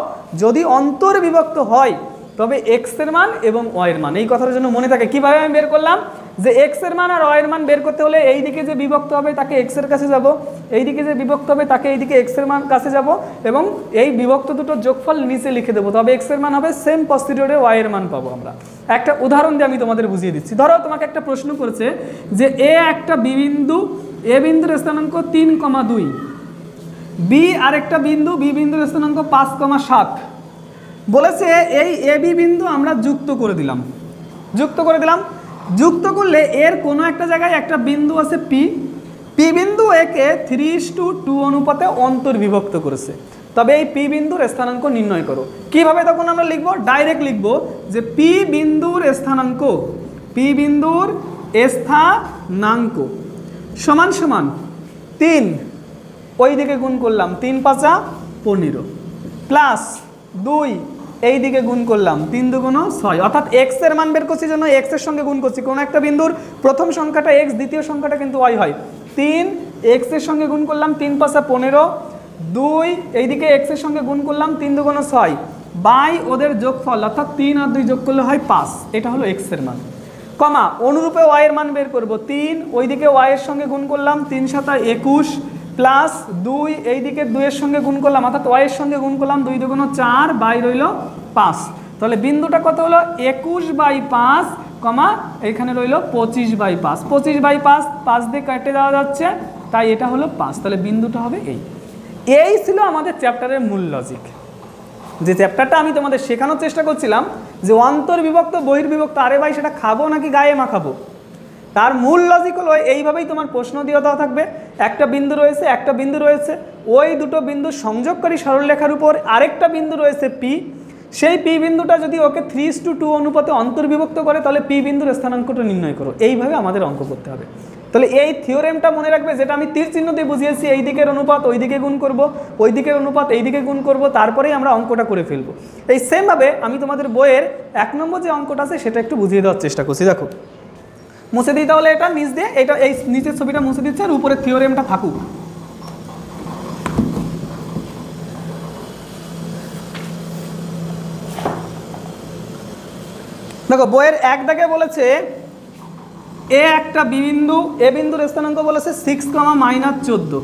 যদি অন্তর্বিভক্ত হয় তবে এক্স এর মান এবং ওয়াই এর মান, এই কথাটার জন্য মনে থাকে। কিভাবে আমি বের করলাম, যে এক্স এর মান আর ওয়াই এর মান বের করতে হলে এই দিকে যে বিভক্ত হবে তাকে এক্স এর কাছে যাব, এই দিকে যে বিভক্ত হবে তাকে এই দিকে এক্স এর মান কাছে যাব, এবং এই বিভক্ত দুটোর যোগফল নিচে লিখে দেবো, তবে এক্স এর মান হবে সেম পসিডিওরে ওয়াই এর মান পাবো আমরা। একটা উদাহরণ দিয়ে আমি তোমাদের বুঝিয়ে দিচ্ছি। ধরো তোমাকে একটা প্রশ্ন করেছে যে এ একটা বি বিন্দু, এ বিন্দুর স্থানাঙ্ক 3,2, বি আরেকটা বিন্দু, বি বিন্দুর স্থানাঙ্ক 5,7 বলেছে। এই এ বি বিন্দু আমরা যুক্ত করে দিলাম। যুক্ত করলে এর কোনো একটা জায়গায় একটা বিন্দু আছে পি বিন্দু একে 3:2 অনুপাতে অন্তর্বিভক্ত করেছে। তবে এই পি বিন্দুর স্থানাঙ্ক নির্ণয় করো। কিভাবে তখন আমরা লিখব, ডাইরেক্ট লিখব যে পি বিন্দুর স্থানাঙ্ক সমান সমান 3, ওই দিকে গুণ করলাম 3 × 5 = 15 প্লাস 2 এই দিকে গুণ করলাম 3 × 2 = 6, অর্থাৎ এক্স এর মান বের করছি জন্য এক্স এর সঙ্গে গুণ করছি। কোন একটা বিন্দুর প্রথম সংখ্যাটা এক্স, দ্বিতীয় সংখ্যাটা কিন্তু ওয়াই হয়। 3 এক্স এর সঙ্গে গুণ করলাম 3 × 5 = 15, 2 এইদিকে এক্স এর সঙ্গে গুণ করলাম 3 × 2 = 6 বাই ওদের যোগফল, অর্থাৎ 3 আর 2 যোগ করলে হয় 5। এটা হলো এক্স এর মান। কমা অনুরূপে ওয়াই এর মান বের করব, 3 ওইদিকে ওয়াই এর সঙ্গে গুণ করলাম 3 × 7 = 21 প্লাস 2 এইদিকে 2 এর সঙ্গে গুণ করলাম, অর্থাৎ ওয়াই এর সঙ্গে গুণ করলাম 2 × 2 = 4 বাই রইল 5। তাহলে বিন্দুটা কত হলো 21/5, কমা এখানে রইল 25/5, 25/5 5 দিয়ে কেটে দেওয়া যাচ্ছে, তাই এটা হলো 5। তাহলে বিন্দুটা হবে এই ছিল আমাদের চ্যাপ্টারের মূল লজিক। যে চ্যাপ্টারটা আমি তোমাদের শেখানোর চেষ্টা করছিলাম যে অন্তর্বিভক্ত বহির্বিভক্ত, আরে ভাই সেটা খাবো নাকি গায়ে মাখাবো, তার মূল লজিক হলো এইভাবেই তোমার প্রশ্ন দিয়ে দেওয়া থাকবে। একটা বিন্দু রয়েছে, ওই দুটো বিন্দু সংযোগকারী সরলরেখার উপর আরেকটা বিন্দু রয়েছে পি, সেই পি বিন্দুটা যদি ওকে 3:2 অনুপাতে অন্তর্বিভক্ত করে তাহলে পি বিন্দুর স্থানাঙ্কটা নির্ণয় করো। এইভাবে আমাদের অঙ্ক করতে হবে। তাহলে এই থিওরেমটা মনে রাখবে, যেটা আমি তীর চিহ্ন দিয়ে বুঝিয়েছি, এই দিকের অনুপাত ওই দিকে গুণ করব, ওই দিকের অনুপাত এই দিকে গুণ করব, তারপরেই আমরা অঙ্কটা করে ফেলবো। এই সেমভাবে আমি তোমাদের বইয়ের 1 নম্বর যে অঙ্কটা আছে সেটা একটু বুঝিয়ে দেওয়ার চেষ্টা করছি। দেখো, মুছে দিই তাহলে এটা নিচ দিয়ে, এটা এই নিচের ছবিটা মুছে দিচ্ছে আর উপরে থিওরেমটা থাকুক। দেখো, বইয়ের 1 দাগে বলেছে এ একটা বি বিন্দু, এ বিন্দুর স্থানাঙ্ক বলেছে 6, -14,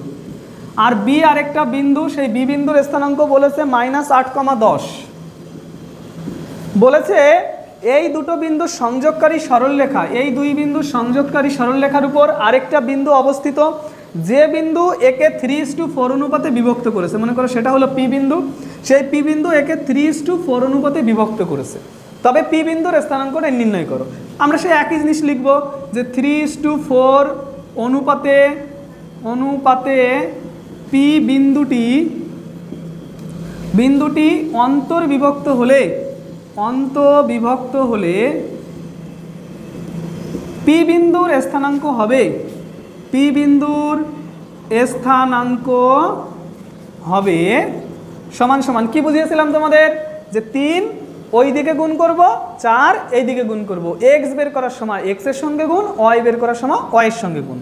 আর বি আরেকটা বিন্দু, সেই বি বিন্দুর স্থানাঙ্ক বলেছে -8, 10। বলেছে এই দুটো বিন্দুর সংযোগকারী সরলরেখা, এই দুই বিন্দুর সংযোগকারী সরলরেখার উপর আরেকটা বিন্দু অবস্থিত, যে বিন্দু একে 3:4 অনুপাতে বিভক্ত করেছে। মনে করো সেটা হলো পি বিন্দু, সেই পি বিন্দু একে 3:4 অনুপাতে বিভক্ত করেছে। তবে পি বিন্দুর স্থানাঙ্কটা নির্ণয় করো। আমরা সেই একই জিনিস লিখব যে 3:4 অনুপাতে পি বিন্দুটি অন্তর্বিভক্ত হলে পি বিন্দুর স্থানাঙ্ক হবে, সমান সমান কি বুঝিয়েছিলাম তোমাদের, যে 3 ওই দিকে গুণ করব, 4 এই দিকে গুণ করব। এক্স বের করার সময় এক্স এর সঙ্গে গুণ, ওয়াই বের করার সময় ওয়াই এর সঙ্গে গুণ।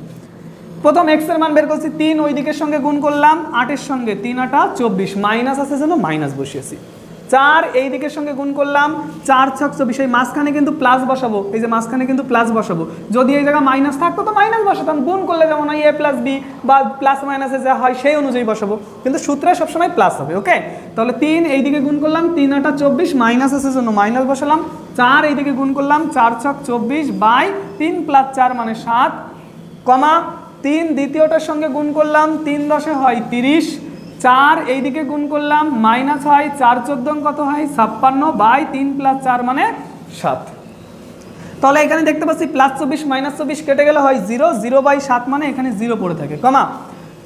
প্রথম এক্স এর মান বের করছি 3, ওই দিকের সঙ্গে গুণ করলাম 8 এর সঙ্গে, 3 8 24, মাইনাস আছে জন্য মাইনাস বসিয়েছি। 4 এই দিকের সঙ্গে গুণ করলাম, 4 6 24, এই মাঝখানে কিন্তু প্লাস বসাবো, এই যে মাঝখানে কিন্তু প্লাস বসাবো। যদি এই জায়গা মাইনাস থাকতো তো মাইনাস বসাতাম, গুণ করলে যেমন হয় a + b বা প্লাস মাইনাসে যা হয় সেই অনুযায়ী বসাবো, কিন্তু সূত্রে সবসময় প্লাস হবে। ওকে, তাহলে 3 এই দিকে গুণ করলাম, 3 8 24, মাইনাস আছে জন্য মাইনাস বসালাম। 4 এই দিকে গুণ করলাম, 4 6 24 বাই 3 + 4 মানে 7, কমা 3 দ্বিতীয়টার সঙ্গে গুণ করলাম, 3 10 হয় 30, 4 এই দিকে গুণ করলাম, মাইনাস হয় 4 14 কত হয় 56 বাই 3 + 4 মানে 7। তাহলে এখানে দেখতে পাচ্ছি +24 -24 কেটে গেলে হয় 0, 0/7 মানে এখানে 0 পড়ে থাকে, কমা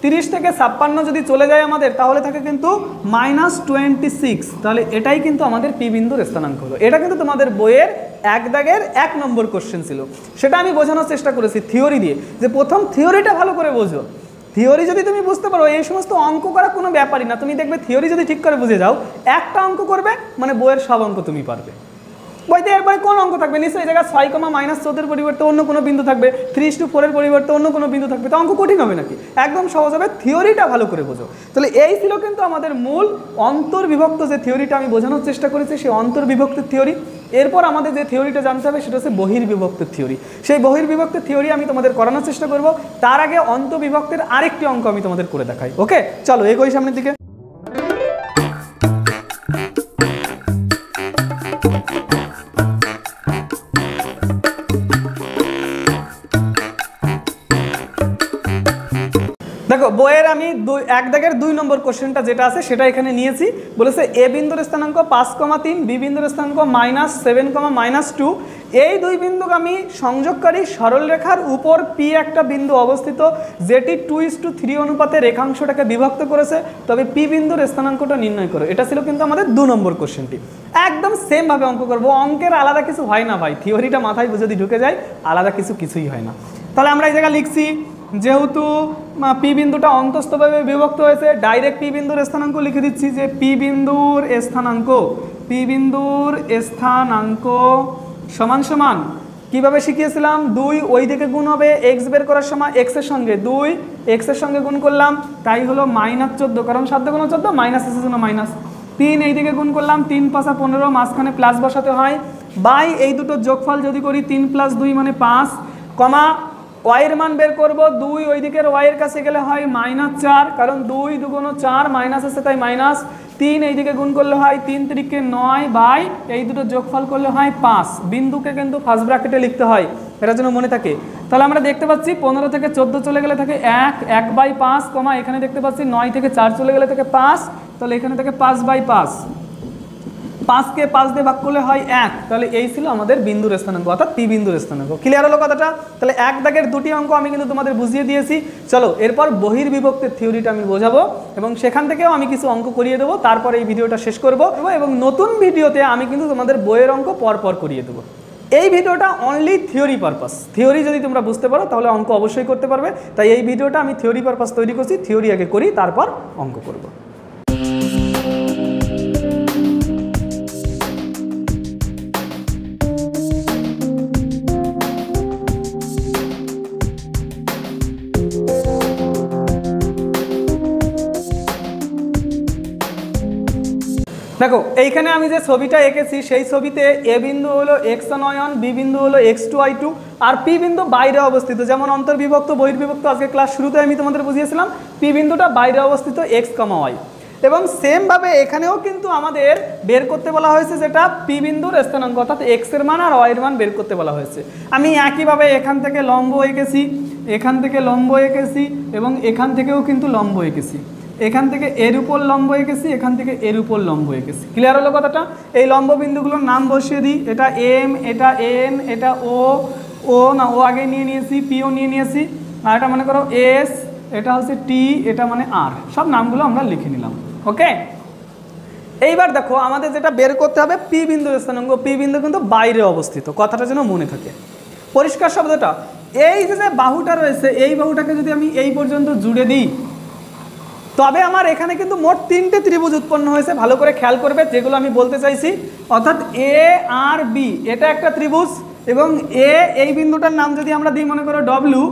30 থেকে 56 যদি চলে যায় আমাদের, তাহলে থাকে কিন্তু -26। তাহলে এটাই কিন্তু আমাদের পি বিন্দুর স্থানাঙ্ক হলো। এটা কিন্তু তোমাদের বইয়ের 1 দাগের 1 নম্বর কোশ্চেন ছিল। সেটা আমি বোঝানোর চেষ্টা করেছি থিওরি দিয়ে, যে প্রথম থিওরিটা ভালো করে বোঝো। থিওরি যদি তুমি বুঝতে পারো, এই সমস্ত অঙ্ক করা কোনো ব্যাপারই না। তুমি দেখবে থিওরি যদি ঠিক করে বুঝে যাও, একটা অঙ্ক করবে মানে বইয়ের সব অঙ্ক তুমি পারবে। বইতে এরপরে কোন অঙ্ক থাকবে, নিশ্চয়ই এই জায়গায় 6, -14 পরিবর্তে অন্য কোনো বিন্দু থাকবে, 3:4 এর পরিবর্তে অন্য কোনো বিন্দু থাকবে, তো অঙ্ক কঠিন হবে নাকি? একদম সহজ হবে, থিওরিটা ভালো করে বোঝো। তাহলে এই ছিল কিন্তু আমাদের মূল অন্তর্বিভক্ত যে থিওরিটা আমি বোঝানোর চেষ্টা করেছি, সেই অন্তর্বিভক্তের থিওরি। এরপর আমাদের যে থিওরিটা জানতে হবে সেটা হচ্ছে বহির্বিভক্তের থিওরি। সেই বহির্বিভক্তের থিওরি আমি তোমাদের করানোর চেষ্টা করব। তার আগে অন্তর্বিভক্তের আরেকটি অঙ্ক আমি তোমাদের করে দেখাই। ওকে, চলো এগোই সামনের দিকে। দেখো, বইয়ের আমি 1 দাগের 2 নম্বর কোশ্চেনটা যেটা আছে সেটা এখানে নিয়েছি। বলেছে এ বিন্দুর স্থানাঙ্ক 5,3, বি বিন্দুর স্থানাঙ্ক -7, -2। এই দুই বিন্দুগামী সংযোগকারী সরলরেখার উপর পি একটা বিন্দু অবস্থিত, যেটি 2:3 অনুপাতে রেখাংশটাকে বিভক্ত করেছে, তবে পি বিন্দুর স্থানাঙ্কটা নির্ণয় করো। এটা ছিল কিন্তু আমাদের 2 নম্বর কোশ্চেনটি। একদম সেম ভাবে অঙ্ক করবো, অঙ্কের আলাদা কিছু হয় না ভাই, থিওরিটা মাথায় যদি ঢুকে যায় আলাদা কিছুই হয় না। তাহলে আমরা এই জায়গায় লিখছি, যেহেতু পি বিন্দুটা অন্তস্থভাবে বিভক্ত হয়েছে, ডাইরেক্ট পি বিন্দুর স্থানাঙ্ক লিখে দিচ্ছি, যে পি বিন্দুর স্থানাঙ্ক সমান সমান কিভাবে শিখিয়েছিলাম, 2 ওই দিকে গুণ হবে, এক্স বের করার সময় এক্স এর সঙ্গে 2 এক্স এর সঙ্গে গুণ করলাম, তাই হলো -14, কারণ 7 × 14 মাইনাস এসের জন্য মাইনাস। 3 এই দিকে গুণ করলাম, 3 × 5 = 15, মাঝখানে প্লাস বসাতে হয়, বাই এই দুটো যোগফল যদি করি 3 + 2 মানে 5, কমা ওয়াই এর মান বের করব, 2 ওই দিকের ওয়াই এর কাছে গেলে হয় -4, কারণ 2 2 × 4 মাইনাস আছে তাই মাইনাস। 3 এই দিকে গুণ করলে হয় 3 × 3 = 9 বাই এই দুটো যোগফল করলে হয় 5। বিন্দুকে কিন্তু ফার্স্ট ব্র্যাকেটে লিখতে হয়, এটার জন্য মনে থাকে। তাহলে আমরা দেখতে পাচ্ছি 15 থেকে 14 চলে গেলে থাকে 1/5, কমা এখানে দেখতে পাচ্ছি 9 থেকে 4 চলে গেলে থাকে 5, তাহলে এখানে থাকে 5/5। 5কে 5 দিয়ে ভাগ করলে হয় 1, তাহলে এই ছিল আমাদের বিন্দুর স্থানাঙ্ক অর্থাৎ পি বিন্দুর স্থানাঙ্ক। ক্লিয়ার হলো কথাটা? তাহলে এক দাগের দুটি অঙ্ক আমি কিন্তু তোমাদের বুঝিয়ে দিয়েছি। চলো এরপর বহির্বিভক্তির থিওরিটা আমি বোঝাবো এবং সেখান থেকেও আমি কিছু অঙ্ক করিয়ে দেবো, তারপরে এই ভিডিওটা শেষ করব এবং নতুন ভিডিওতে আমি কিন্তু তোমাদের বইয়ের অঙ্ক পরপর করিয়ে দেবো। এই ভিডিওটা অনলি থিওরি পারপাস, থিওরি যদি তোমরা বুঝতে পারো তাহলে অঙ্ক অবশ্যই করতে পারবে। তাই এই ভিডিওটা আমি থিওরি পারপাস তৈরি করছি, থিওরি আগে করি তারপর অঙ্ক করব। দেখো এইখানে আমি যে ছবিটা এঁকেছি সেই ছবিতে এ বিন্দু হলো x1y1, বি বিন্দু হলো x2y2 আর পি বিন্দু বাইরে অবস্থিত, যেমন অন্তর্বিভক্ত বহির্বিভক্ত আজকে ক্লাস শুরুতে আমি তোমাদের বুঝিয়েছিলাম পি বিন্দুটা বাইরে অবস্থিত x, y এবং সেমভাবে এখানেও কিন্তু আমাদের বের করতে বলা হয়েছে যেটা পি বিন্দুর স্থানাঙ্ক অর্থাৎ x এর মান আর y এর মান বের করতে বলা হয়েছে। আমি একইভাবে এখান থেকে লম্ব এঁকেছি, এখান থেকে লম্ব এঁকেছি এবং এখান থেকেও কিন্তু লম্ব এঁকেছি, এখান থেকে এর উপর লম্ব এঁকেছি, এখান থেকে এর উপর লম্ব এঁকেছি। ক্লিয়ার হলো কথাটা? এই লম্ব বিন্দুগুলোর নাম বসিয়ে দিই, এটা এম, এটা এন, এটা ও না ও আগে নিয়ে নিয়েছি, পিও নিয়ে নিয়েছি, আর এটা মনে করো এস, এটা হচ্ছে টি, এটা মানে আর, সব নামগুলো আমরা লিখে নিলাম। ওকে, এইবার দেখো আমাদের যেটা বের করতে হবে পি বিন্দুর স্থানাঙ্ক। পি বিন্দু কিন্তু বাইরে অবস্থিত, কথাটা যেন মনে থাকে। পরিষ্কার শব্দটা, এই যে বাহুটা রয়েছে এই বাহুটাকে যদি আমি এই পর্যন্ত জুড়ে দিই তবে আমার এখানে কিন্তু মোট 3টে ত্রিভুজ উৎপন্ন হয়েছে। ভালো করে খেয়াল করবে যেগুলো আমি বলতে চাইছি, অর্থাৎ এ আর বি এটা একটা ত্রিভুজ এবং এ এই বিন্দুটার নাম যদি আমরা দিই মনে করো ডব্লিউ,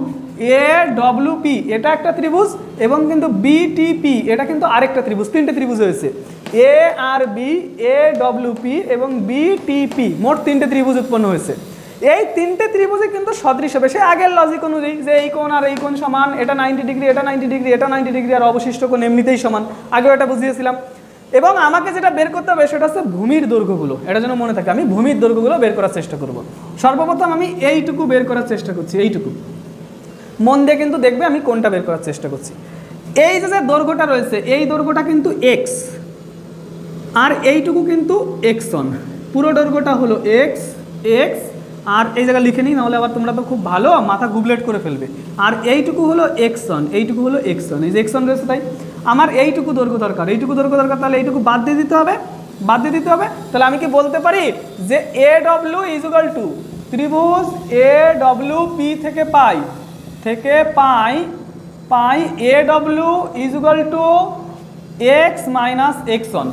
এ ডব্লিউ পি এটা একটা ত্রিভুজ এবং কিন্তু বি টি পি এটা কিন্তু আরেকটা ত্রিভুজ। 3টে ত্রিভুজ হয়েছে, এ আর বি, এ ডব্লিউ পি এবং বি টি পি, মোট 3টে ত্রিভুজ উৎপন্ন হয়েছে। এই 3টে ত্রিভুজে কিন্তু সদৃশ হবে সে আগের লজিক অনুযায়ী যে এই কোণ আর এই কোণ সমান, এটা 90 ডিগ্রি, এটা 90 ডিগ্রি, এটা 90 ডিগ্রি আর অবশিষ্ট কোণ এমনিতেই সমান, আগেও এটা বুঝিয়েছিলাম। এবং আমাকে যেটা বের করতে হবে সেটা হচ্ছে ভূমির দৈর্ঘ্যগুলো, এটা যেন মনে থাকে। আমি ভূমির দৈর্ঘ্যগুলো বের করার চেষ্টা করব। সর্বপ্রথম আমি এইটুকু বের করার চেষ্টা করছি, এইটুকু মন দিয়ে কিন্তু দেখবে আমি কোনটা বের করার চেষ্টা করছি। এই যে দৈর্ঘ্যটা রয়েছে এই দৈর্ঘ্যটা কিন্তু এক্স আর এইটুকু কিন্তু x1, পুরো দৈর্ঘ্যটা হলো এক্স এক্স আর এই জায়গা লিখে নিই, নাহলে আবার তোমরা তো খুব ভালো মাথা গুবলেট করে ফেলবে। আর এইটুকু হলো x1, এইটুকু হলো x1, এই যে x1 রয়েছে তাই আমার এইটুকু দৈর্ঘ্য দরকার, এইটুকু দৈর্ঘ্য দরকার, তাহলে এইটুকু বাদ দিয়ে দিতে হবে, বাদ দিয়ে দিতে হবে। তাহলে আমি কি বলতে পারি যে এ ডব্লিউ ইজুগাল টু ত্রিভুজ এ ডব্লিউ পি থেকে পাই A W equal to X minus x1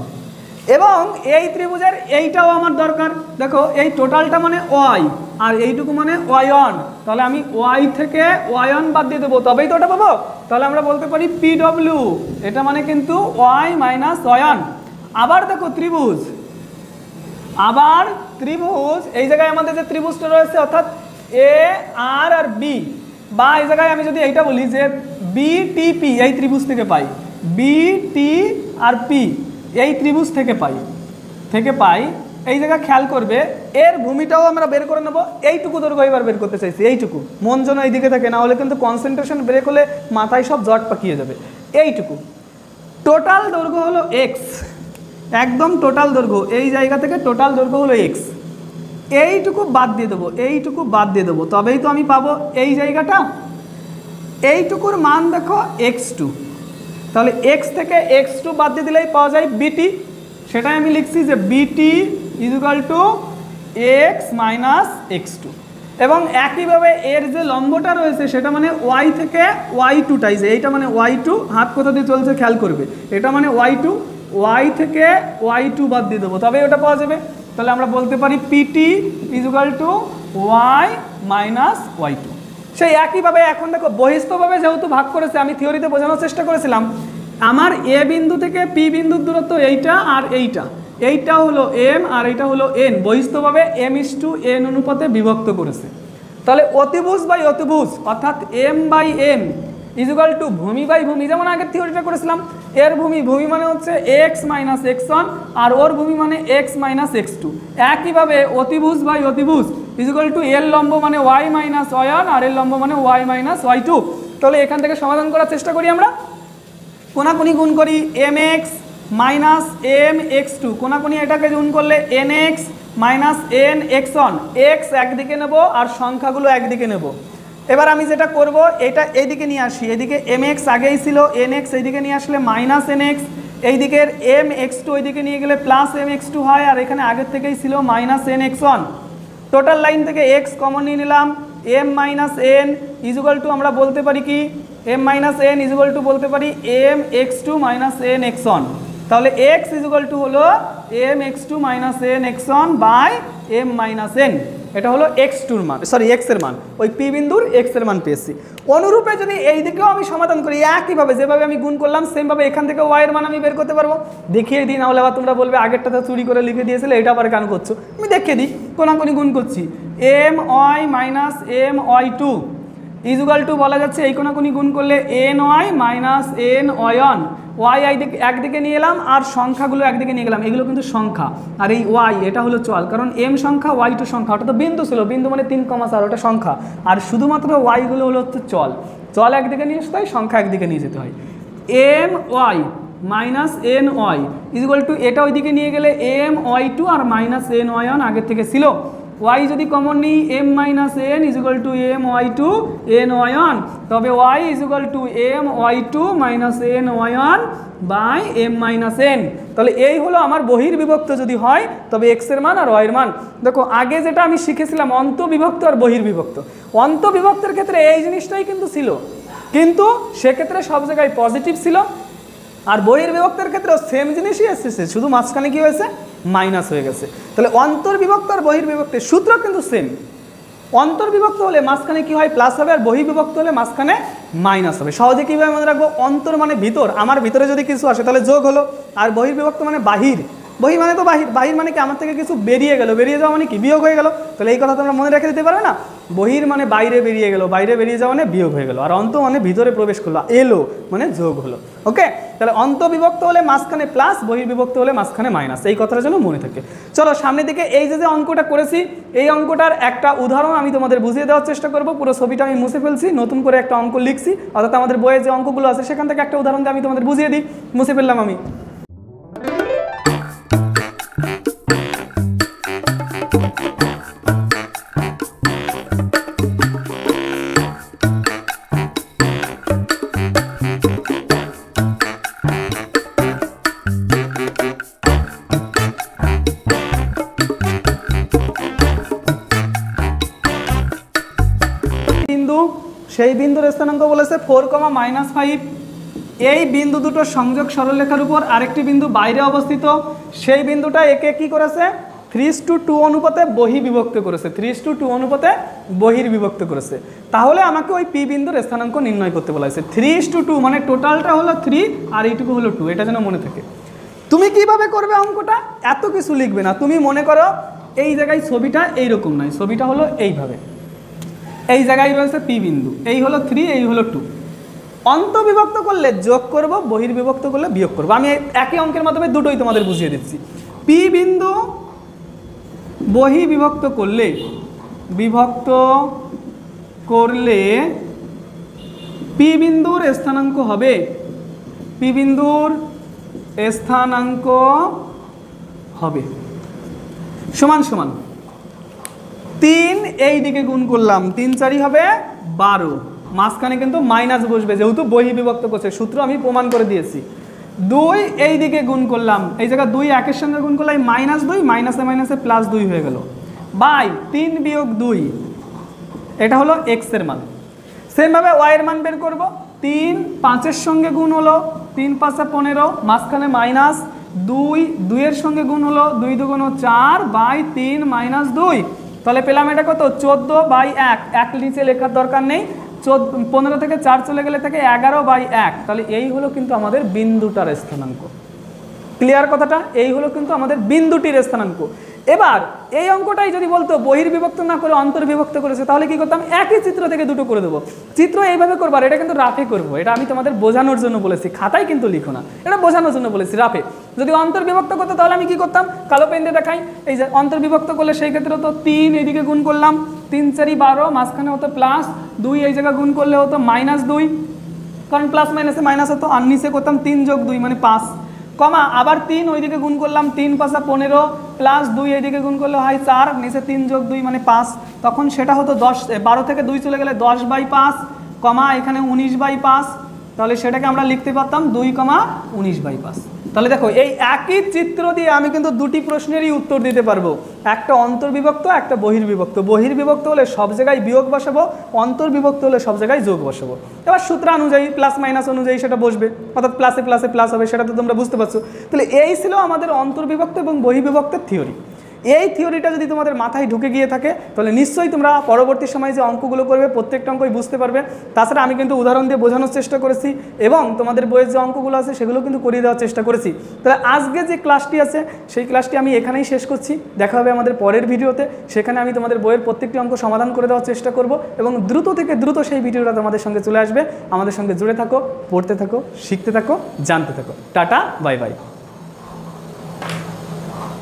এবং এই ত্রিভুজের এইটাও আমার দরকার। দেখো এই টোটালটা মানে ওয়াই আর এইটুকু মানে y1, তাহলে আমি y থেকে y1 বাদ দিয়ে দেবো তবেই তো ওটা পাবো। তাহলে আমরা বলতে পারি পি ডব্লিউ এটা মানে কিন্তু y মাইনাস y1। আবার দেখো ত্রিভুজ, আবার ত্রিভুজ এই জায়গায় আমাদের যে ত্রিভুজটা রয়েছে অর্থাৎ এ আর আর বি, বা এই জায়গায় আমি যদি এইটা বলি যে বি টি পি এই ত্রিভুজ থেকে পাই, বি টি আর পি এই ত্রিভুজ থেকে পাই এই জায়গা খেয়াল করবে এর ভূমিটাও আমরা বের করে নেব। এইটুকু দৈর্ঘ্য এবার বের করতে চাইছি, এইটুকু মন যেন এইদিকে থাকে, না হলে কিন্তু কনসেন্ট্রেশন ব্রেক হলে মাথায় সব জট পাকিয়ে যাবে। এইটুকু টোটাল দৈর্ঘ্য হলো এক্স, একদম টোটাল দৈর্ঘ্য এই জায়গা থেকে টোটাল দৈর্ঘ্য হলো এক্স। এইটুকু বাদ দিয়ে দেবো, এইটুকু বাদ দিয়ে দেবো তবেই তো আমি পাবো এই জায়গাটা। এইটুকুর মান দেখো x2, তাহলে x থেকে x2 বাদ দিয়ে দিলেই পাওয়া যায় বিটি, সেটাই আমি লিখছি যে বিটি ইজুগাল টু এক্স মাইনাস x2 এবং একইভাবে এর যে লম্বটা রয়েছে সেটা মানে y থেকে y2 টাইছে, এইটা মানে y2, হাত কোথা দিয়ে চলছে খেয়াল করবে, এটা মানে y2, y থেকে y2 বাদ দিয়ে দেবো তবে ওটা পাওয়া যাবে। তাহলে আমরা বলতে পারি PT equal to y minus y2। সেই একইভাবে এখন দেখো বহিস্থভাবে যেহেতু ভাগ করেছে, আমি থিওরিতে বোঝানোর চেষ্টা করেছিলাম আমার এ বিন্দু থেকে পি বিন্দুর দূরত্ব এইটা আর এইটা হলো এম আর এইটা হলো এন, বহিস্থভাবে m:n অনুপাতে বিভক্ত করেছে। তাহলে অতিভুজ বাই অতিভুজ অর্থাৎ m by m equal to ভূমি বাই ভূমি, যেমন আগের থিওরিটা করেছিলাম এর ভূমি মানে হচ্ছে x মাইনাস x1 আর ওর ভূমি মানে x মাইনাস x2। একইভাবে অতিভুজ বাই অতিভুজ ইজুগাল টু এর লম্ব মানে y মাইনাস y1 আর এর লম্ব মানে y মাইনাস y2। তাহলে এখান থেকে সমাধান করার চেষ্টা করি, আমরা কোনাকুনি গুণ করি mx minus M X two, কোনাকুনি এটাকে গুণ করলে N X minus N X one, X একদিকে নেব আর সংখ্যাগুলো একদিকে নেব। এবার আমি যেটা করব এটা এইদিকে নিয়ে আসি, এদিকে এম এক্স আগেই ছিল, এন এক্স এইদিকে নিয়ে আসলে মাইনাস এন এক্স, এই দিকের এম এক্স টু ওইদিকে নিয়ে গেলে প্লাস এম এক্স টু হয়, আর এখানে আগের থেকেই ছিল minus N X one. Total line থেকে এক্স কমন নিয়ে নিলাম, M minus N equal to আমরা বলতে পারি কি, M minus N equal to বলতে পারি M X two minus N X one. তাহলে এক্স ইজুগাল টু হলো M X two minus N X one by M minus N. এটা হলো এক্স টুর মান, সরি এক্স এর মান, ওই পি বিন্দুর এক্স এর মান পেয়েছি। অনুরূপে যদি এই দিকেও আমি সমাধান করি একইভাবে যেভাবে আমি গুণ করলাম সেমভাবে এখান থেকে ওয়াই এর মান আমি বের করতে পারবো। দেখিয়ে দিই, নাহলে আবার তোমরা বলবে আগেরটাতে চুরি করে লিখে দিয়েছিলে, এটা আবার কেন করছো। আমি দেখিয়ে দিই, কোনাকুনি গুণ করছি, M Y minus M Y two equal to বলা যাচ্ছে এই কোনাকুনি গুণ করলে N Y minus N Y one. Y একদিকে নিয়ে এলাম আর সংখ্যাগুলো একদিকে নিয়ে গেলাম, এগুলো কিন্তু সংখ্যা, আর এই ওয়াই এটা হলো চল, কারণ এম সংখ্যা ওয়াই টু সংখ্যা, ওটা তো বিন্দু ছিল, বিন্দু মানে 3,4 ওটা সংখ্যা, আর শুধুমাত্র ওয়াইগুলো হলো হচ্ছে চল, চল একদিকে নিয়ে আসতে হয়, সংখ্যা একদিকে নিয়ে যেতে হয়। M Y minus N Y equal to এটা ওইদিকে নিয়ে গেলে এম ওয়াই টু আর মাইনাস এন ওয়াই ওয়ান আগের থেকে ছিল, ওয়াই যদি কমন নিই M minus N equal to M Y two N Y one, তবে Y equal to M Y two minus N Y one by M minus N. তাহলে এই হলো আমার বহির্বিভক্ত যদি হয় তবে এক্স এর মান আর ওয়াই এর মান। দেখো আগে যেটা আমি শিখেছিলাম অন্তবিভক্ত আর বহির্বিভক্ত, অন্তবিভক্তের ক্ষেত্রে এই জিনিসটাই কিন্তু ছিল, কিন্তু সেক্ষেত্রে সব জায়গায় পজিটিভ ছিল, আর বহির্বিভক্তের ক্ষেত্রেও সেম জিনিসই এসেছে, শুধু মাঝখানে কি হয়েছে মাইনাস হয়ে গেছে। তাহলে অন্তর্বিভক্ত আর বহির্বিভক্তের সূত্র কিন্তু সেম, অন্তর্বিভক্ত হলে মাঝখানে কি হয় প্লাস হবে, আর বহির্বিভক্ত হলে মাঝখানে মাইনাস হবে। সহজে কীভাবে মনে রাখবো, অন্তর মানে ভিতর, আমার ভিতরে যদি কিছু আসে তাহলে যোগ হলো, আর বহির্বিভক্ত মানে বাহির, বহি মানে তো বাহির, বাহির মানে কি আমার থেকে কিছু বেরিয়ে গেল, বেরিয়ে যাওয়া মানে কি বিয়োগ হয়ে গেল। তাহলে এই কথা তোমরা মনে রেখে দিতে পারবে না, বহির মানে বাইরে বেরিয়ে গেল, বাইরে বেরিয়ে যাওয়া মানে বিয়োগ হয়ে গেল, আর অন্ত মানে ভিতরে প্রবেশ করলো, এলো মানে যোগ হলো। ওকে, তাহলে অন্তবিভক্ত হলে মাঝখানে প্লাস, বহির্বিভক্ত হলে মাঝখানে মাইনাস, এই কথাটা যেন মনে থাকে। চলো সামনের দিকে এই যে অঙ্কটা করেছি, এই অঙ্কটার একটা উদাহরণ আমি তোমাদের বুঝিয়ে দেওয়ার চেষ্টা করবো। পুরো ছবিটা আমি মুছে ফেলছি, নতুন করে একটা অঙ্ক লিখছি, অর্থাৎ আমাদের বইয়ে যে অঙ্কগুলো আছে সেখান থেকে একটা উদাহরণ দিয়ে আমি তোমাদের বুঝিয়ে দিই। মুছে ফেললাম আমি। সেই বিন্দুর স্থানাঙ্ক বলেছে 4,-5। এই বিন্দু দুটোর সংযোগ সরলরেখার উপর আরেকটি বিন্দু বাইরে অবস্থিত, সেই বিন্দুটা একে কি করেছে 3:2 অনুপাতে বহির্বিভক্ত করেছে, 3:2 অনুপাতে বহির্বিভক্ত করেছে। তাহলে আমাকে ওই পি বিন্দুর স্থানাঙ্ক নির্ণয় করতে বলা হয়েছে। 3:2 মানে টোটালটা হলো 3 আর এইটুকু হলো 2, এটা যেন মনে থাকে। তুমি কিভাবে করবে অঙ্কটা, এত কিছু লিখবে না, তুমি মনে করো এই জায়গায় ছবিটা এইরকম নয়, ছবিটা হলো এইভাবে, এই জায়গায় রয়েছে পি বিন্দু, এই হলো 3, এই হলো 2। অন্তবিভক্ত করলে যোগ করব, বহির্বিভক্ত করলে বিয়োগ করব। আমি একই অঙ্কের মাধ্যমে দুটোই তোমাদের বুঝিয়ে দিচ্ছি। পি বিন্দু বহির্বিভক্ত করলে পি বিন্দুর স্থানাঙ্ক হবে, পি বিন্দুর স্থানাঙ্ক হবে সমান সমান 3, এই দিকে গুণ করলাম 3 4 হবে 12, মাঝখানে কিন্তু মাইনাস বসবে যেহেতু বহির্বিভক্ত করছে, সূত্র আমি প্রমাণ করে দিয়েছি। 2 এই দিকে গুণ করলাম, এই জায়গায় 2 একের সঙ্গে গুণ করলাম, -2 মাইনাসে মাইনাসে +2 হয়ে গেল, বাই 3 - 2, এটা হলো এক্স এর মান। সেমভাবে ওয়াই এর মান বের করব, 3 5-এর সঙ্গে গুণ হলো 3 5 15, মাঝখানে মাইনাস 2 এর সঙ্গে গুণ হলো 2 2 4 বাই 3 - 2, তাহলে পেলাম এটা কত 14/1, 1 নিচে লেখার দরকার নেই, 15 থেকে 4 চলে গেলে থেকে 11/1, তাহলে এই হলো কিন্তু আমাদের বিন্দুটার স্থানাঙ্ক। ক্লিয়ার কথাটা, এই হলো কিন্তু আমাদের বিন্দুটির স্থানাঙ্ক। এবার এই অঙ্কটাই যদি বলতো বহির্বিভক্ত না করে অন্তর্বিভক্ত করেছে তাহলে কি করতাম, একই চিত্র থেকে দুটো করে দেবো। চিত্র এইভাবে করবার, এটা কিন্তু রাফে করবো, এটা আমি তোমাদের বোঝানোর জন্য বলেছি, খাতায় কিন্তু লিখো না, এটা বোঝানোর জন্য বলেছি রাফে। যদি অন্তর্বিভক্ত করতো তাহলে আমি কি করতাম, কালো পেন দিয়ে দেখাই, এই যে অন্তর্বিভক্ত করলে সেই ক্ষেত্রে তো 3 এইদিকে গুণ করলাম, 3 4 12, মাঝখানে হতো +2, এই জায়গায় গুণ করলে হতো -2, কারণ প্লাস মাইনাসে মাইনাস হতো, আর নিচে করতাম 3 + 2 মানে 5, কমা আবার 3 ওইদিকে গুণ করলাম, 3 পাঁচা 15 প্লাস 2 এইদিকে গুণ করলে হয় 4, নিচে 3 যোগ 2 মানে 5, তখন সেটা হতো 10, 12 থেকে 2 চলে গেলে 10/5, কমা এখানে 19/5, তাহলে সেটাকে আমরা লিখতে পারতাম 2,19/5। তাহলে দেখো এই একই চিত্র দিয়ে আমি কিন্তু দুটি প্রশ্নেরই উত্তর দিতে পারবো, একটা অন্তর্বিভক্ত একটা বহির্বিভক্ত। বহির্বিভক্ত হলে সব জায়গায় বিয়োগ বসাবো, অন্তর্বিভক্ত হলে সব জায়গায় যোগ বসাবো। এবার সূত্রানুযায়ী প্লাস মাইনাস অনুযায়ী সেটা বসবে, অর্থাৎ প্লাসে প্লাসে প্লাস হবে, সেটা তো তোমরা বুঝতে পারছো। তাহলে এই ছিল আমাদের অন্তর্বিভক্ত এবং বহির্বিভক্তের থিওরি। এই থিওরিটা যদি তোমাদের মাথায় ঢুকে গিয়ে থাকে তাহলে নিশ্চয়ই তোমরা পরবর্তী সময়ে যে অঙ্কগুলো করবে প্রত্যেকটা অঙ্কই বুঝতে পারবে। তাছাড়া আমি কিন্তু উদাহরণ দিয়ে বোঝানোর চেষ্টা করেছি এবং তোমাদের বইয়ের যে অঙ্কগুলো আছে সেগুলো কিন্তু করিয়ে দেওয়ার চেষ্টা করেছি। তাহলে আজকে যে ক্লাসটি আছে সেই ক্লাসটি আমি এখানেই শেষ করছি। দেখা হবে আমাদের পরের ভিডিওতে, সেখানে আমি তোমাদের বইয়ের প্রত্যেকটি অঙ্ক সমাধান করে দেওয়ার চেষ্টা করব এবং দ্রুত থেকে দ্রুত সেই ভিডিওটা তোমাদের সঙ্গে চলে আসবে। আমাদের সঙ্গে জুড়ে থাকো, পড়তে থাকো, শিখতে থাকো, জানতে থাকো। Tata, bye bye.